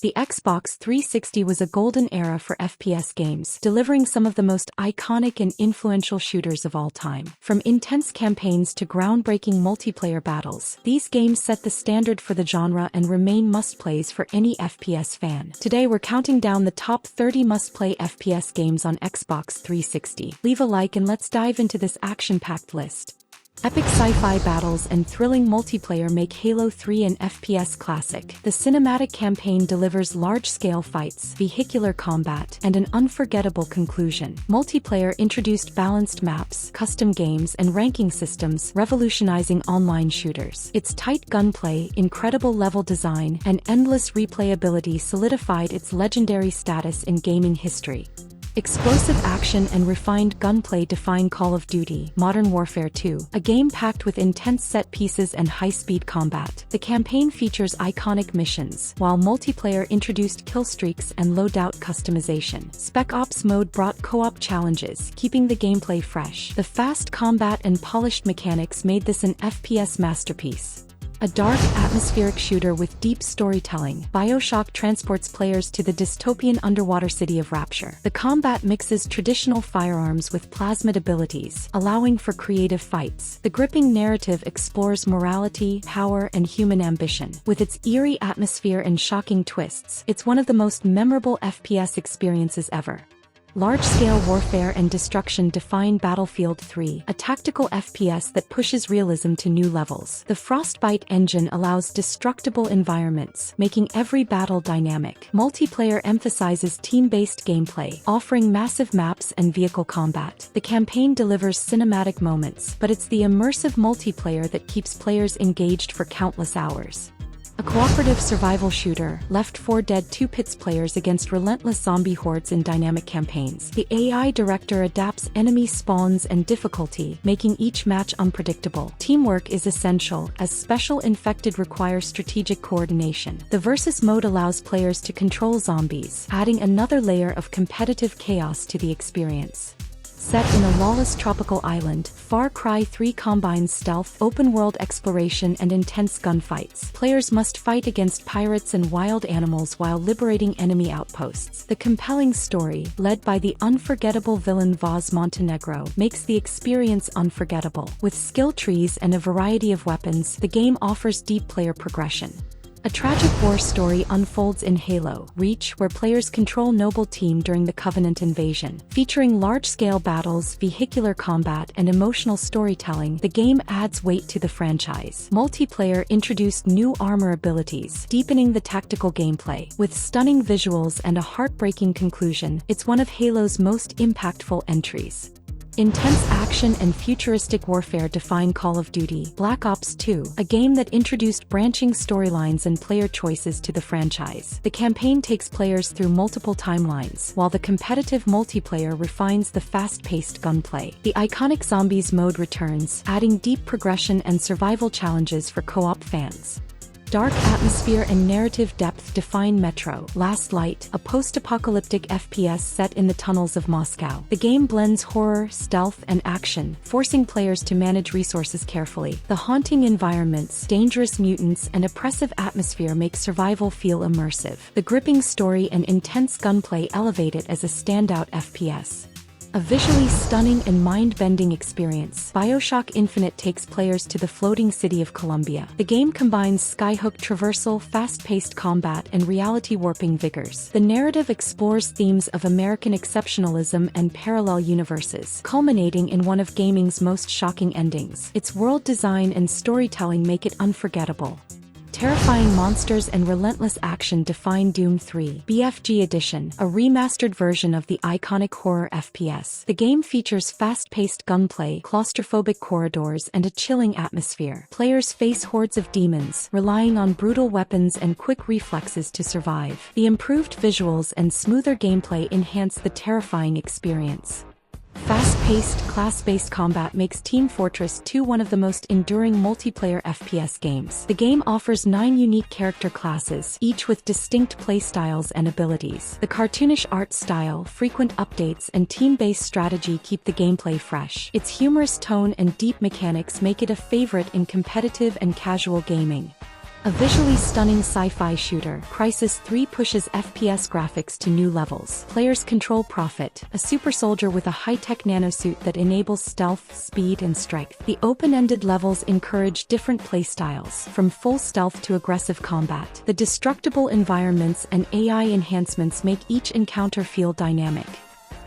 The Xbox 360 was a golden era for FPS games, delivering some of the most iconic and influential shooters of all time. From intense campaigns to groundbreaking multiplayer battles, these games set the standard for the genre and remain must-plays for any FPS fan. Today we're counting down the top 30 must-play FPS games on Xbox 360. Leave a like and let's dive into this action-packed list. Epic sci-fi battles and thrilling multiplayer make Halo 3 an FPS classic. The cinematic campaign delivers large-scale fights, vehicular combat, and an unforgettable conclusion. Multiplayer introduced balanced maps, custom games, and ranking systems, revolutionizing online shooters. Its tight gunplay, incredible level design, and endless replayability solidified its legendary status in gaming history. Explosive action and refined gunplay define Call of Duty: Modern Warfare 2, a game packed with intense set pieces and high-speed combat. The campaign features iconic missions, while multiplayer introduced kill streaks and loadout customization. Spec Ops mode brought co-op challenges, keeping the gameplay fresh. The fast combat and polished mechanics made this an FPS masterpiece. A dark, atmospheric shooter with deep storytelling, BioShock transports players to the dystopian underwater city of Rapture. The combat mixes traditional firearms with plasmid abilities, allowing for creative fights. The gripping narrative explores morality, power, and human ambition. With its eerie atmosphere and shocking twists, it's one of the most memorable FPS experiences ever. Large-scale warfare and destruction define Battlefield 3, a tactical FPS that pushes realism to new levels. The Frostbite engine allows destructible environments, making every battle dynamic. Multiplayer emphasizes team-based gameplay, offering massive maps and vehicle combat. The campaign delivers cinematic moments, but it's the immersive multiplayer that keeps players engaged for countless hours. A cooperative survival shooter, Left 4 Dead 2 pits players against relentless zombie hordes in dynamic campaigns. The AI director adapts enemy spawns and difficulty, making each match unpredictable. Teamwork is essential, as special infected require strategic coordination. The Versus mode allows players to control zombies, adding another layer of competitive chaos to the experience. Set in a lawless tropical island, Far Cry 3 combines stealth, open-world exploration, and intense gunfights. Players must fight against pirates and wild animals while liberating enemy outposts. The compelling story, led by the unforgettable villain Vaz Montenegro, makes the experience unforgettable. With skill trees and a variety of weapons, the game offers deep player progression. A tragic war story unfolds in Halo Reach, where players control Noble Team during the Covenant invasion. Featuring large-scale battles, vehicular combat, and emotional storytelling, the game adds weight to the franchise. Multiplayer introduced new armor abilities, deepening the tactical gameplay. With stunning visuals and a heartbreaking conclusion, it's one of Halo's most impactful entries. Intense action and futuristic warfare define Call of Duty: Black Ops 2, a game that introduced branching storylines and player choices to the franchise. The campaign takes players through multiple timelines, while the competitive multiplayer refines the fast-paced gunplay. The iconic Zombies mode returns, adding deep progression and survival challenges for co-op fans. Dark atmosphere and narrative depth define Metro: Last Light, a post-apocalyptic FPS set in the tunnels of Moscow. The game blends horror, stealth, and action, forcing players to manage resources carefully. The haunting environments, dangerous mutants, and oppressive atmosphere make survival feel immersive. The gripping story and intense gunplay elevate it as a standout FPS. A visually stunning and mind-bending experience, BioShock Infinite takes players to the floating city of Columbia. The game combines skyhook traversal, fast-paced combat, and reality-warping vigors. The narrative explores themes of American exceptionalism and parallel universes, culminating in one of gaming's most shocking endings. Its world design and storytelling make it unforgettable. Terrifying monsters and relentless action define Doom 3 BFG Edition, a remastered version of the iconic horror FPS. The game features fast-paced gunplay, claustrophobic corridors, and a chilling atmosphere. Players face hordes of demons, relying on brutal weapons and quick reflexes to survive. The improved visuals and smoother gameplay enhance the terrifying experience. Fast-paced, class-based combat makes Team Fortress 2 one of the most enduring multiplayer FPS games. The game offers 9 unique character classes, each with distinct playstyles and abilities. The cartoonish art style, frequent updates, and team-based strategy keep the gameplay fresh. Its humorous tone and deep mechanics make it a favorite in competitive and casual gaming. A visually stunning sci-fi shooter, Crysis 3 pushes FPS graphics to new levels. Players control Prophet, a super soldier with a high-tech nanosuit that enables stealth, speed, and strength. The open-ended levels encourage different playstyles, from full stealth to aggressive combat. The destructible environments and AI enhancements make each encounter feel dynamic.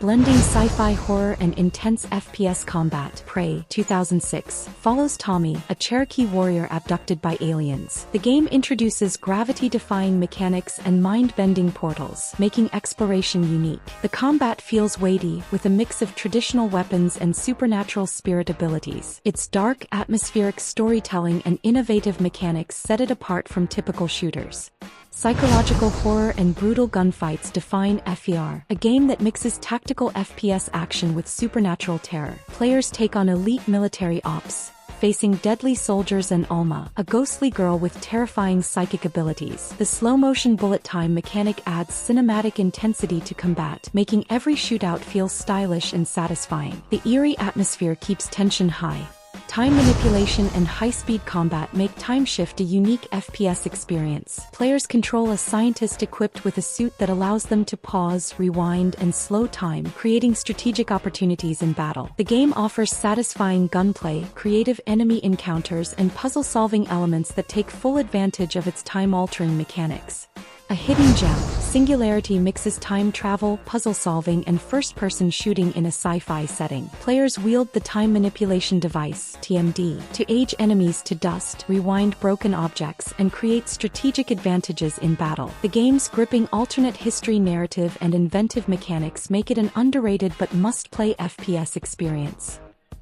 Blending sci-fi horror and intense FPS combat, Prey 2006 follows Tommy, a Cherokee warrior abducted by aliens. The game introduces gravity-defying mechanics and mind-bending portals, making exploration unique. The combat feels weighty, with a mix of traditional weapons and supernatural spirit abilities. Its dark, atmospheric storytelling and innovative mechanics set it apart from typical shooters. Psychological horror and brutal gunfights define FER, a game that mixes tactical FPS action with supernatural terror. Players take on elite military ops, facing deadly soldiers and Alma, a ghostly girl with terrifying psychic abilities. The slow-motion bullet time mechanic adds cinematic intensity to combat, making every shootout feel stylish and satisfying. The eerie atmosphere keeps tension high. Time manipulation and high-speed combat make Time Shift a unique FPS experience. Players control a scientist equipped with a suit that allows them to pause, rewind, and slow time, creating strategic opportunities in battle. The game offers satisfying gunplay, creative enemy encounters, and puzzle-solving elements that take full advantage of its time-altering mechanics. A hidden gem, Singularity mixes time travel, puzzle solving, and first-person shooting in a sci-fi setting. Players wield the time manipulation device, TMD, to age enemies to dust, rewind broken objects, and create strategic advantages in battle. The game's gripping alternate history narrative and inventive mechanics make it an underrated but must-play FPS experience.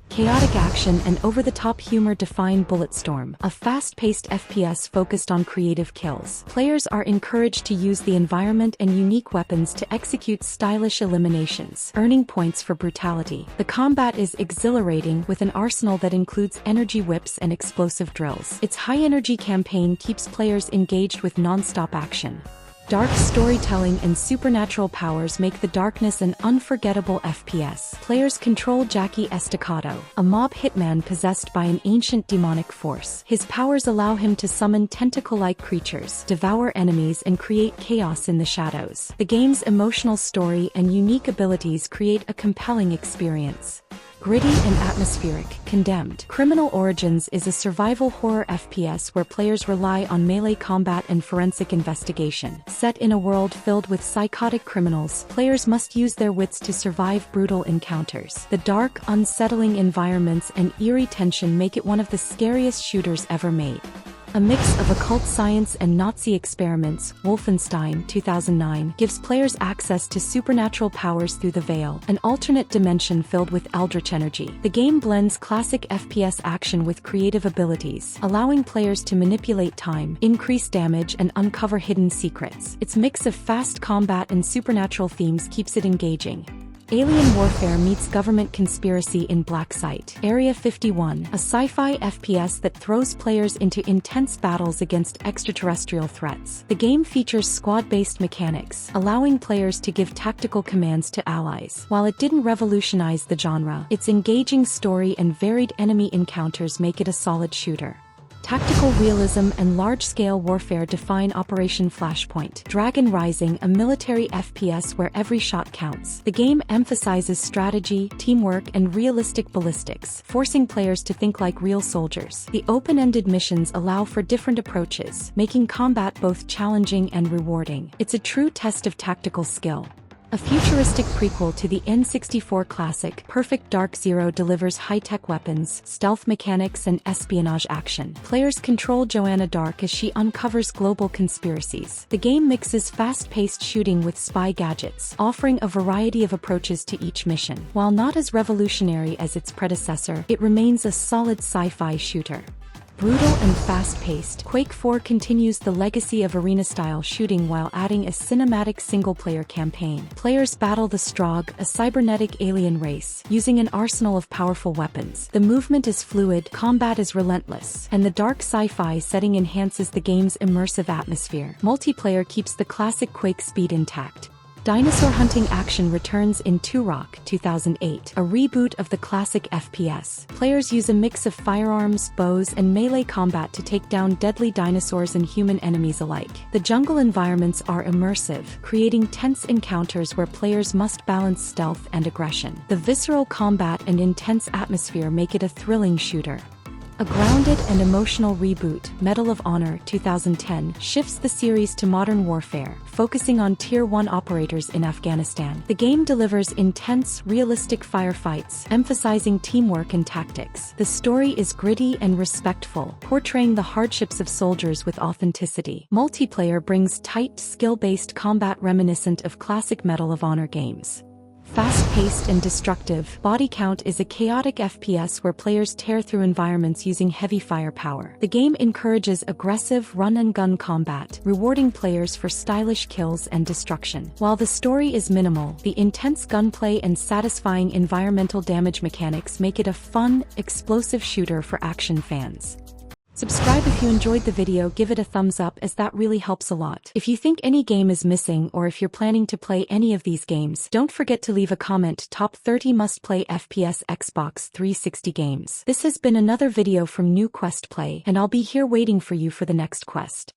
Chaotic action and over-the-top humor define Bulletstorm, a fast-paced FPS focused on creative kills. Players are encouraged to use the environment and unique weapons to execute stylish eliminations, earning points for brutality. The combat is exhilarating, with an arsenal that includes energy whips and explosive drills. Its high-energy campaign keeps players engaged with non-stop action. Dark storytelling and supernatural powers make The Darkness an unforgettable FPS. Players control Jackie Estacado, a mob hitman possessed by an ancient demonic force. His powers allow him to summon tentacle-like creatures, devour enemies, and create chaos in the shadows. The game's emotional story and unique abilities create a compelling experience. Gritty and atmospheric, Condemned. Criminal Origins is a survival horror FPS where players rely on melee combat and forensic investigation. Set in a world filled with psychotic criminals, players must use their wits to survive brutal encounters. The dark, unsettling environments and eerie tension make it one of the scariest shooters ever made. A mix of occult science and Nazi experiments, Wolfenstein 2009 gives players access to supernatural powers through the Veil, an alternate dimension filled with eldritch energy. The game blends classic FPS action with creative abilities, allowing players to manipulate time, increase damage, and uncover hidden secrets. Its mix of fast combat and supernatural themes keeps it engaging. Alien warfare meets government conspiracy in Black Site. Area 51, a sci-fi FPS that throws players into intense battles against extraterrestrial threats. The game features squad-based mechanics, allowing players to give tactical commands to allies. While it didn't revolutionize the genre, its engaging story and varied enemy encounters make it a solid shooter. Tactical realism and large-scale warfare define Operation Flashpoint. Dragon Rising, a military FPS where every shot counts. The game emphasizes strategy, teamwork, and realistic ballistics, forcing players to think like real soldiers. The open-ended missions allow for different approaches, making combat both challenging and rewarding. It's a true test of tactical skill. A futuristic prequel to the N64 classic, Perfect Dark Zero delivers high-tech weapons, stealth mechanics, and espionage action. Players control Joanna Dark as she uncovers global conspiracies. The game mixes fast-paced shooting with spy gadgets, offering a variety of approaches to each mission. While not as revolutionary as its predecessor, it remains a solid sci-fi shooter. Brutal and fast-paced, Quake 4 continues the legacy of arena-style shooting while adding a cinematic single-player campaign. Players battle the Strogg, a cybernetic alien race, using an arsenal of powerful weapons. The movement is fluid, combat is relentless, and the dark sci-fi setting enhances the game's immersive atmosphere. Multiplayer keeps the classic Quake speed intact. Dinosaur hunting action returns in Turok 2008, a reboot of the classic FPS. Players use a mix of firearms, bows, and melee combat to take down deadly dinosaurs and human enemies alike. The jungle environments are immersive, creating tense encounters where players must balance stealth and aggression. The visceral combat and intense atmosphere make it a thrilling shooter. A grounded and emotional reboot, Medal of Honor 2010, shifts the series to modern warfare, focusing on Tier 1 operators in Afghanistan. The game delivers intense, realistic firefights, emphasizing teamwork and tactics. The story is gritty and respectful, portraying the hardships of soldiers with authenticity. Multiplayer brings tight, skill-based combat reminiscent of classic Medal of Honor games. Fast-paced and destructive, Body Count is a chaotic FPS where players tear through environments using heavy firepower. The game encourages aggressive run-and-gun combat, rewarding players for stylish kills and destruction. While the story is minimal, the intense gunplay and satisfying environmental damage mechanics make it a fun, explosive shooter for action fans. Subscribe if you enjoyed the video, give it a thumbs up as that really helps a lot. If you think any game is missing or if you're planning to play any of these games, don't forget to leave a comment. Top 30 must-play FPS Xbox 360 games. This has been another video from New Quest Play, and I'll be here waiting for you for the next quest.